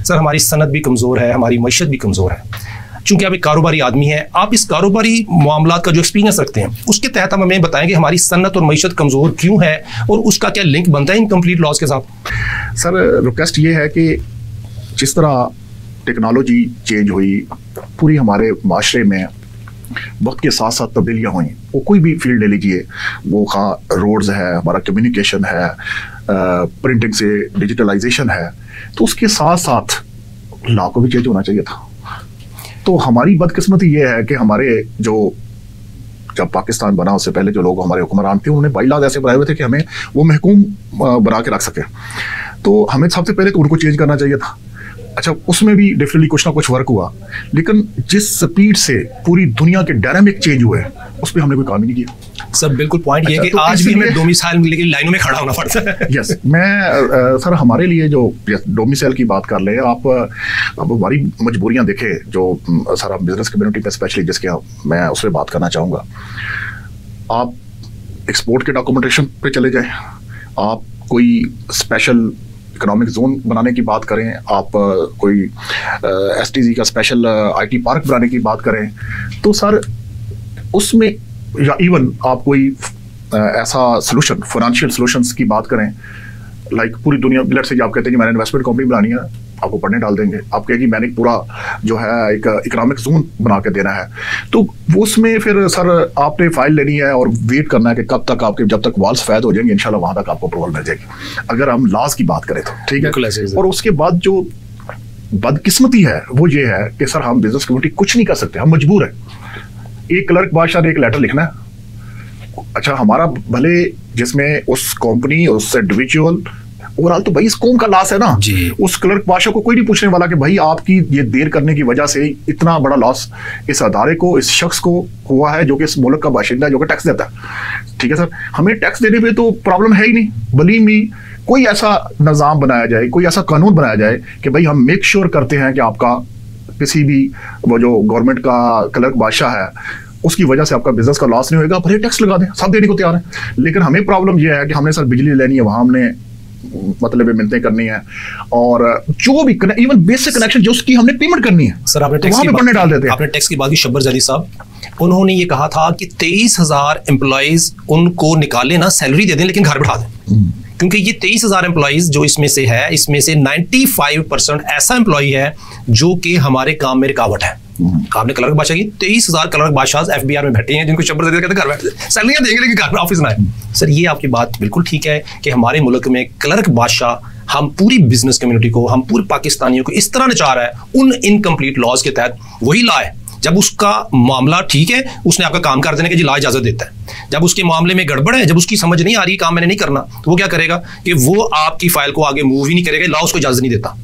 Sir हमारी सनत भी कमज़ोर है, हमारी मईशत भी कमज़ोर है। चूंकि आप एक कारोबारी आदमी हैं, आप इस कारोबारी मामलात का जो एक्सपीरियंस रखते हैं उसके तहत हमें बताएंगे हमारी सनत और मईशत कमज़ोर क्यों है और उसका क्या लिंक बनता है इनकम्प्लीट लॉज के साथ। सर रिक्वेस्ट ये है कि जिस तरह टेक्नोलॉजी चेंज हुई, पूरी हमारे माशरे में वक्त के साथ साथ तब्दीलियाँ हुई, वो कोई भी फील्ड ले लीजिए, वो कहाँ रोड्स है, हमारा कम्युनिकेशन है, प्रिंटिंग से डिजिटलाइजेशन है, तो उसके साथ साथ लॉ को भी चेंज होना चाहिए था। तो हमारी बदकिस्मती ये है कि हमारे जो जब पाकिस्तान बना उससे पहले जो लोग हमारे हुक्मरान थे उन्होंने बाईलाज ऐसे बनाए हुए थे कि हमें वो महकूम बना के रख सके, तो हमें सबसे पहले तो उनको चेंज करना चाहिए था। अच्छा, उसमें भी डेफिनेटली कुछ ना कुछ वर्क हुआ, लेकिन जिस स्पीड से पूरी दुनिया के डायनामिक चेंज हुए उस पर हमने कोई काम ही नहीं किया। सर बिल्कुल पॉइंट ये है कि तो आज भी हमें डोमिसाइल लेके लाइनों में खड़ा होना पड़ता है। यस, मैं सर हमारे लिए जो डोमिसाइल की बात कर ले, आप हमारी मजबूरियां देखे जो सारा बिजनेस कम्युनिटी पे स्पेशली जिसके मैं उस पर बात करना चाहूँगा। आप एक्सपोर्ट के डॉक्यूमेंटेशन पे चले जाएं, आप कोई स्पेशल इकोनॉमिक जोन बनाने की बात करें, आप कोई एसटीजी का स्पेशल आईटी पार्क बनाने की बात करें, तो सर उसमें या इवन आप कोई ऐसा सोल्यूशन, फाइनेंशियल सॉल्यूशंस की बात करें, लाइक पूरी दुनिया लेट्स से आप कहते हैं कि मैंने इन्वेस्टमेंट कंपनी बनानी है, आपको पढ़ने डाल देंगे, आप कहेंगे मैंने पूरा जो है एक इकोनॉमिक जोन बना के देना है, तो उसमें फिर सर आपने फाइल लेनी है और वेट करना है कि कब तक आपके जब तक वॉल्स फैद हो जाएंगे इंशाल्लाह वहां तक आपको अप्रूवल मिल जाएगी, अगर हम लॉज की बात करें तो ठीक है। और उसके बाद जो बदकिस्मती है वो ये है कि सर हम बिजनेस कम्युनिटी कुछ नहीं कर सकते, हम मजबूर है। एक क्लर्क बादशाह ने एक लेटर लिखना है, अच्छा हमारा भले जिसमें उस कंपनी उस इंडिविजुअल ओवरऑल तो भाई इस कौम का लॉस है ना जी। उस क्लर्क बादशाह को कोई नहीं पूछने वाला कि भाई आपकी ये देर करने की वजह से इतना बड़ा लॉस इस अदारे को, इस शख्स को हुआ है जो कि इस मुल्क का बाशिंदा है, जो कि टैक्स देता है। ठीक है सर, हमें टैक्स देने पे तो प्रॉब्लम है ही नहीं, बल्कि भी कोई ऐसा निज़ाम बनाया जाए, कोई ऐसा कानून बनाया जाए कि भाई हम मेक श्योर करते हैं कि आपका किसी भी वो जो गवर्नमेंट का क्लर्क बादशाह है उसकी वजह से आपका बिजनेस का लॉस नहीं होगा, भले टैक्स लगा दें, सब देने को तैयार है। लेकिन हमें प्रॉब्लम यह है कि हमने सर बिजली लेनी है, वहां हमने मतलब मिलते करनी है, और जो भी इवन बेसिक कनेक्शन जो उसकी हमने पेमेंट करनी है सर, आपने टैक्स पे डाल देते हैं। आपने टैक्स की बात की, शब्बर जदी साहब उन्होंने ये कहा था कि 23,000 एम्प्लॉइज उनको निकाले ना, सैलरी दे दें लेकिन घर बैठा दें, क्योंकि ये 23,000 एम्प्लॉइज जो इसमें से है, इसमें से 95% ऐसा एम्प्लॉय है जो कि हमारे काम में रुकावट है। आपने क्लर्क बादशाह की 23,000 क्लर्क बादशाह एफबीआर में बैठे हैं जिनको शब्द दे कहते घर बैठे सैलरियां देंगे लेकिन घर में ऑफिस ना है। सर ये आपकी बात बिल्कुल ठीक है कि हमारे मुल्क में क्लर्क बादशाह हम पूरी बिजनेस कम्युनिटी को, हम पूरे पाकिस्तानियों को इस तरह नचा रहा है उन इनकम्प्लीट लॉज के तहत। वही लॉ है जब उसका मामला ठीक है, उसने आपका काम कर देने के जी लॉ इजाजत देता है। जब उसके मामले में गड़बड़ है, जब उसकी समझ नहीं आ रही काम मैंने नहीं करना, तो वो क्या करेगा कि वो आपकी फाइल को आगे मूव ही नहीं करेगा, लॉ उसको इजाजत नहीं देता।